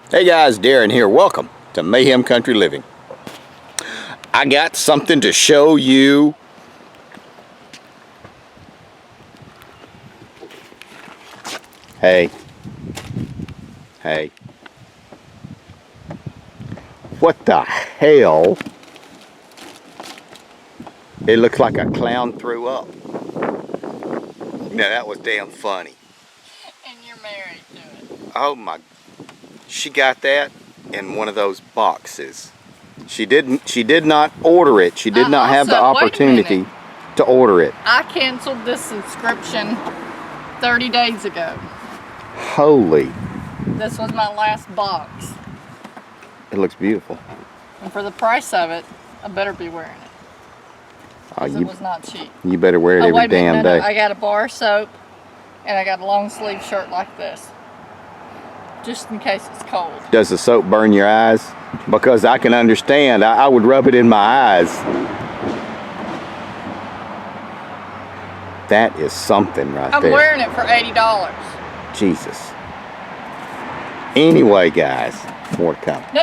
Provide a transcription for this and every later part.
Hey guys, Darren here. Welcome to Mayhem Country Living. I got something to show you. Hey. What the hell? It looks like a clown threw up. Now that was damn funny. And you're married to it. Oh my. She got that in one of those boxes. She did not order it. She did not have the opportunity to order it. I canceled this subscription 30 days ago. Holy. This was my last box. It looks beautiful. And for the price of it, I better be wearing it. Because it was not cheap. You better wear it every damn day. I got a bar soap and I got a long sleeve shirt like this. Just in case it's cold. Does the soap burn your eyes? Because I can understand. I would rub it in my eyes. That is something right there. I'm wearing it for $80. Jesus. Anyway, guys, more to come. No.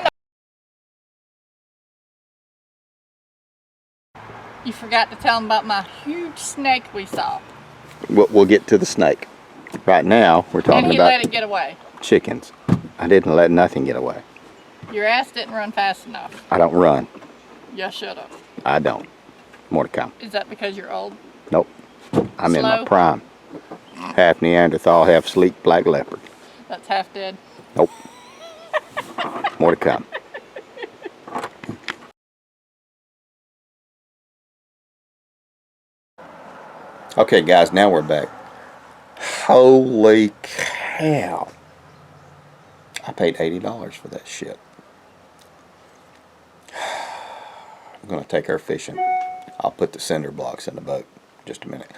You forgot to tell them about my huge snake we saw. We'll get to the snake. Right now, we're talking about... And he let it get away. Chickens. I didn't let nothing get away. Your ass didn't run fast enough. I don't run. You should have. I don't. More to come. Is that because you're old? Nope. I'm in my prime. Half Neanderthal, half sleek black leopard. That's half dead. Nope. More to come. Okay, guys, now we're back. Holy cow. I paid $80 for that shit. I'm going to take her fishing. I'll put the cinder blocks in the boat. Just a minute.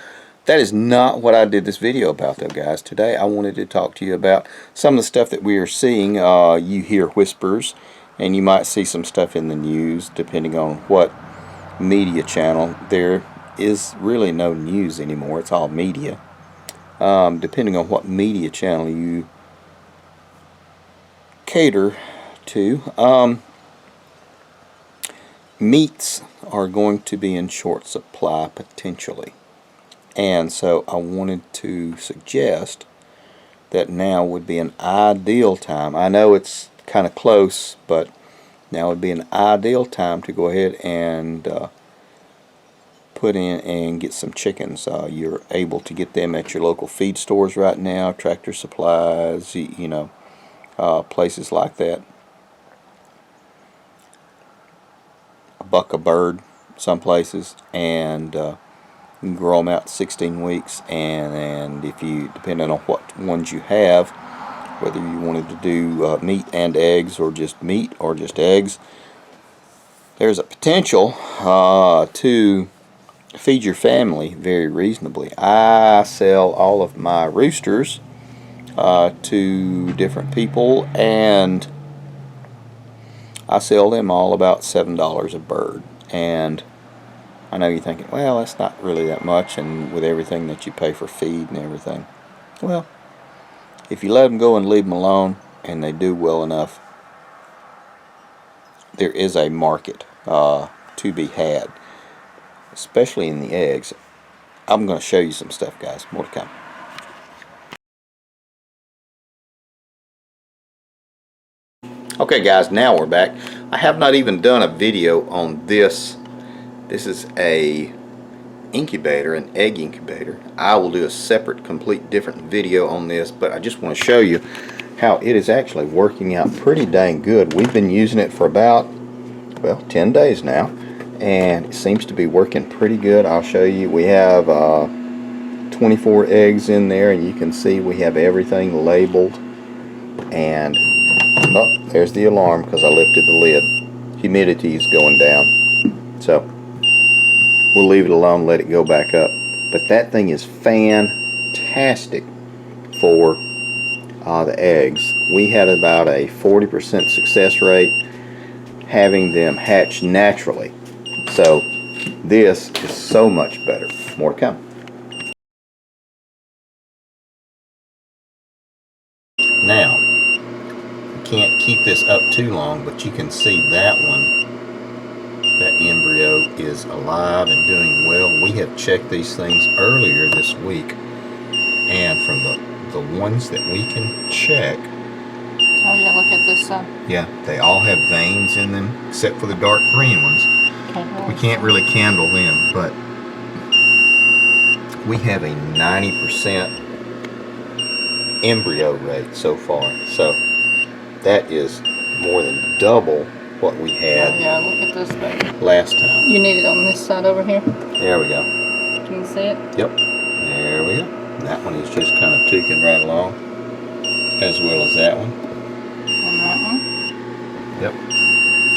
That is not what I did this video about, though, guys. Today, I wanted to talk to you about some of the stuff that we are seeing. You hear whispers, and you might see some stuff in the news, depending on what media channel. There is really no news anymore. It's all media. Depending on what media channel you cater to, meats are going to be in short supply potentially. And so I wanted to suggest that now would be an ideal time. I know it's kind of close, but now would be an ideal time to go ahead and put in and get some chickens. You're able to get them at your local feed stores right now, Tractor Supplies, you know, places like that. $1 a bird some places, and you can grow them out 16 weeks, and if you, depending on what ones you have, whether you wanted to do meat and eggs, or just meat or just eggs, there's a potential to feed your family very reasonably. I sell all of my roosters to different people, and I sell them all about $7 a bird. And I know you're thinking, well, that's not really that much, and with everything that you pay for feed and everything. Well, if you let them go and leave them alone, and they do well enough, there is a market to be had, especially in the eggs. I'm going to show you some stuff, guys. More to come. Okay, guys, now we're back. I have not even done a video on this. This is a incubator, an egg incubator. I will do a separate, complete different video on this, but I just want to show you how it is actually working out pretty dang good. We've been using it for about, well, 10 days now, and it seems to be working pretty good. I'll show you. We have 24 eggs in there, and you can see we have everything labeled. And oh, there's the alarm because I lifted the lid. Humidity is going down, so we'll leave it alone, let it go back up. But that thing is fantastic for the eggs. We had about a 40% success rate having them hatch naturally. So this is so much better. More to come. Now, can't keep this up too long, but you can see that one. That embryo is alive and doing well. We have checked these things earlier this week, and from the ones that we can check, Oh yeah, look at this side. yeah, they all have veins in them, except for the dark green ones. We can't really candle them, but we have a 90% embryo rate so far. So that is more than double what we had Oh yeah, look at this baby. last time. You need it on this side over here. There we go. Can you see it? Yep. There we go. That one is just kind of ticking right along, as well as that one. And that one. Yep.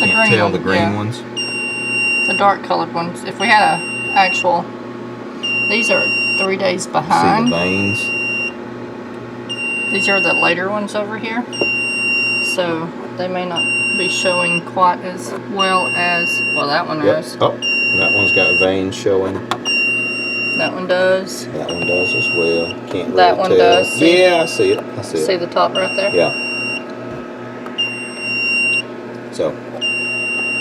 The Can't green tell one, the green yeah. ones. The dark colored ones. If we had a actual, these are 3 days See behind. the veins? These are the later ones over here. So they may not be showing quite as well as, well, that one Yep. is. Oh, that one's got veins showing. That one does. That one does as well. Can't That really one tell. does. See? Yeah, I see it. I see See it. the top right there? Yeah. So,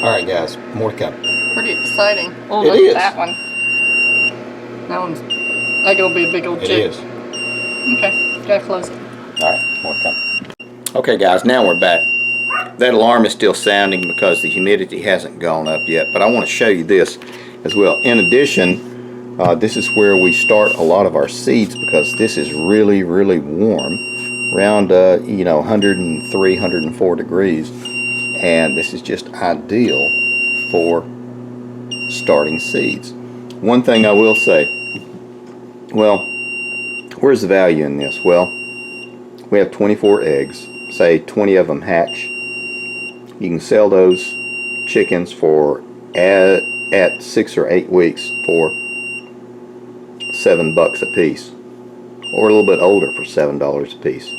all right, guys, more to come. Pretty exciting. Oh, It look is. at that one. That one's, that's gonna be a big old It chick. is. Okay, gotta close it. All right, more to come. Okay, guys, now we're back. That alarm is still sounding because the humidity hasn't gone up yet, but I want to show you this as well. In addition, this is where we start a lot of our seeds because this is really, really warm, around 103, 104 degrees, and this is just ideal for starting seeds. One thing I will say, well, where's the value in this? Well, we have 24 eggs. Say 20 of them hatch. You can sell those chickens for at 6 or 8 weeks for $7 a piece, or a little bit older for $7 a piece.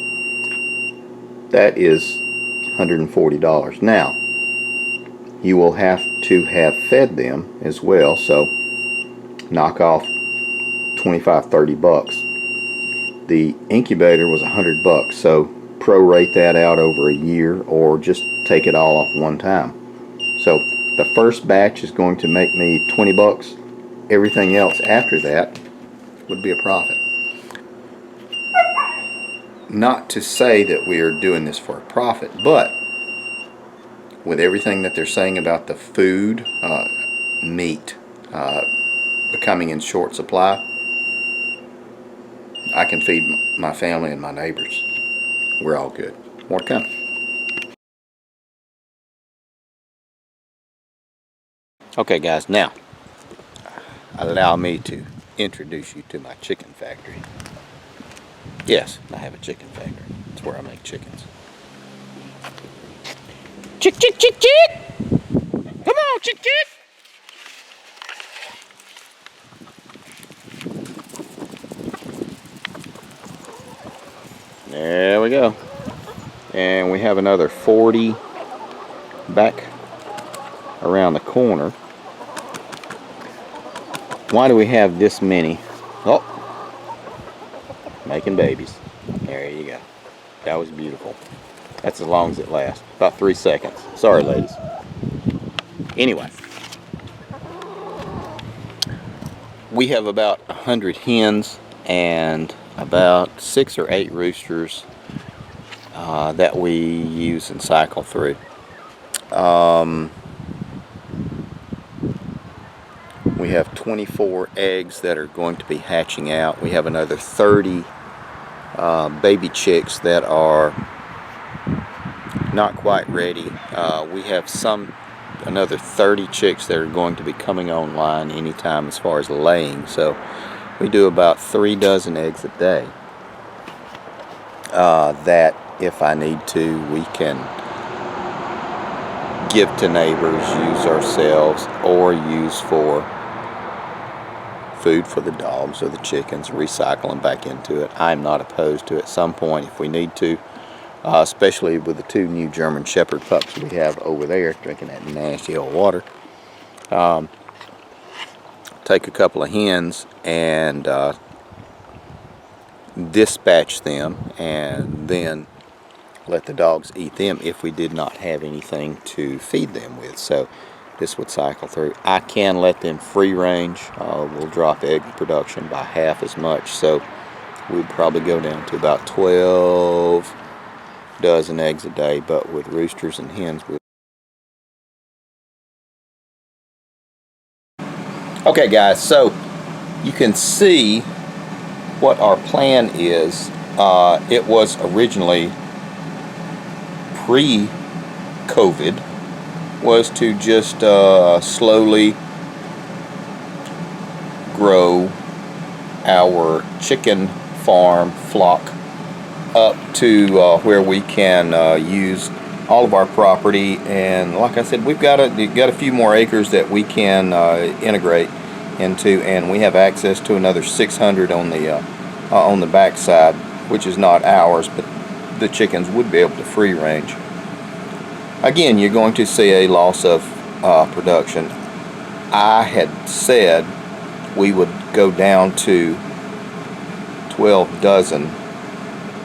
That is $140. Now you will have to have fed them as well, so knock off 25, 30 bucks. The incubator was $100, so prorate that out over a year or just take it all off one time. So the first batch is going to make me 20 bucks. Everything else after that would be a profit. Not to say that we are doing this for a profit, but with everything that they're saying about the food, meat becoming in short supply, I can feed my family and my neighbors. We're all good. More to come. Okay, guys, now allow me to introduce you to my chicken factory. Yes, I have a chicken factory. It's where I make chickens. Chick, chick, chick, chick! Come on, chick, chick! There we go. And we have another 40 back around the corner. Why do we have this many? Oh, making babies. There you go. That was beautiful. That's as long as it lasts. About 3 seconds. Sorry, ladies. Anyway, we have about 100 hens and about 6 or 8 roosters that we use and cycle through. We have 24 eggs that are going to be hatching out. We have another 30 baby chicks that are not quite ready. We have another 30 chicks that are going to be coming online anytime as far as laying. So we do about 3 dozen eggs a day. That if I need to, we can give to neighbors, use ourselves, or use for food for the dogs or the chickens, recycle them back into it. I'm not opposed to at some point if we need to, especially with the 2 new German Shepherd pups we have over there drinking that nasty old water. Take a couple of hens and dispatch them and then let the dogs eat them if we did not have anything to feed them with. So this would cycle through. I can let them free range. We'll drop egg production by half as much. So we'd probably go down to about 12 dozen eggs a day, but with roosters and hens. Okay guys, so you can see what our plan is. It was originally pre-COVID, was to just slowly grow our chicken farm flock up to where we can use all of our property. And like I said, we've got a few more acres that we can integrate into, and we have access to another 600 on the back side, which is not ours, but the chickens would be able to free range. Again, you're going to see a loss of production. I had said we would go down to 12 dozen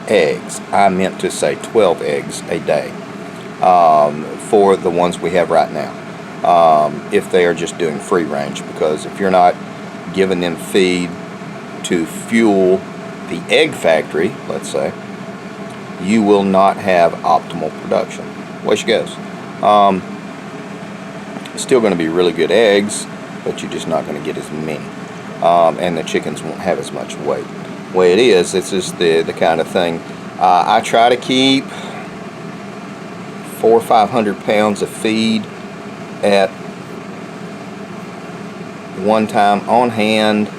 eggs. I meant to say 12 eggs a day for the ones we have right now, if they are just doing free range, because if you're not giving them feed to fuel the egg factory, let's say, you will not have optimal production. Away she goes. Still going to be really good eggs, but you're just not going to get as many, and the chickens won't have as much weight. The way it is, it's just the kind of thing. I try to keep 400 or 500 pounds of feed at one time on hand.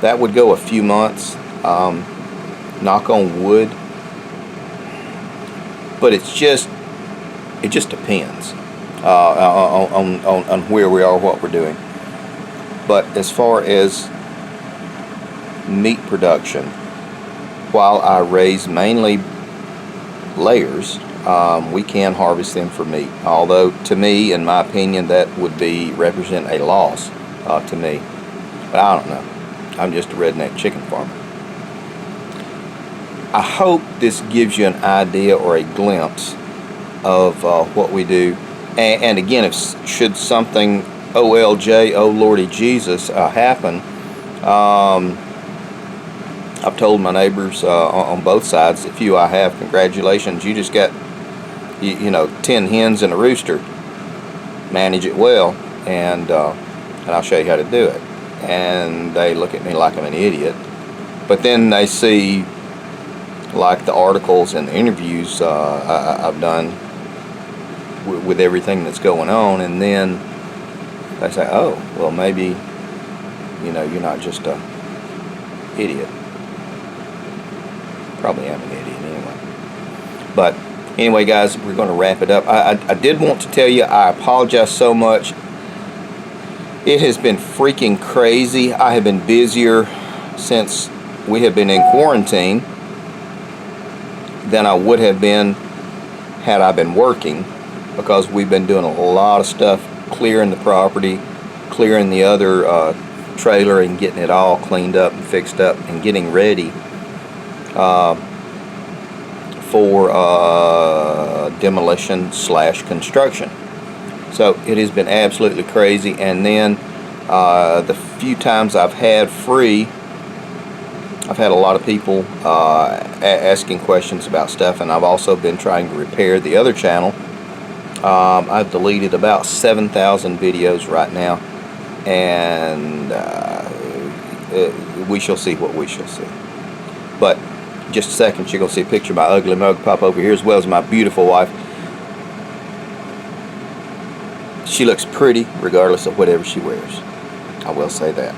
That would go a few months, knock on wood, but it just depends on where we are, what we're doing. But as far as meat production, while I raise mainly layers, we can harvest them for meat. Although to me, in my opinion, that would represent a loss to me. But I don't know. I'm just a redneck chicken farmer. I hope this gives you an idea or a glimpse of what we do. And again, should something OLJ, oh Lordy Jesus, happen, I've told my neighbors on both sides, the few I have, congratulations, you just got you know 10 hens and a rooster. Manage it well, and I'll show you how to do it. And they look at me like I'm an idiot, but then they see, like, the articles and the interviews I've done with everything that's going on, and then they say, oh, well, maybe, you know, you're not just a idiot. Probably am an idiot anyway. But anyway, guys, we're going to wrap it up. I did want to tell you, I apologize so much. It has been freaking crazy. I have been busier since we have been in quarantine than I would have been had I been working, because we've been doing a lot of stuff, clearing the property, clearing the other trailer, and getting it all cleaned up and fixed up and getting ready for demolition / construction. So it has been absolutely crazy. And then the few times I've had free, I've had a lot of people asking questions about stuff, and I've also been trying to repair the other channel. I've deleted about 7,000 videos right now, and we shall see what we shall see. But just a second, you're going to see a picture of my ugly mug pop over here, as well as my beautiful wife. She looks pretty regardless of whatever she wears. I will say that.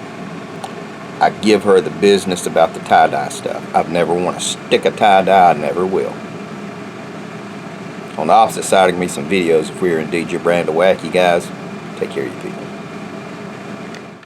I give her the business about the tie-dye stuff. I've never worn a stick of tie-dye. I never will. On the opposite side of me, some videos if we're indeed your brand of wacky, guys. Take care of you people.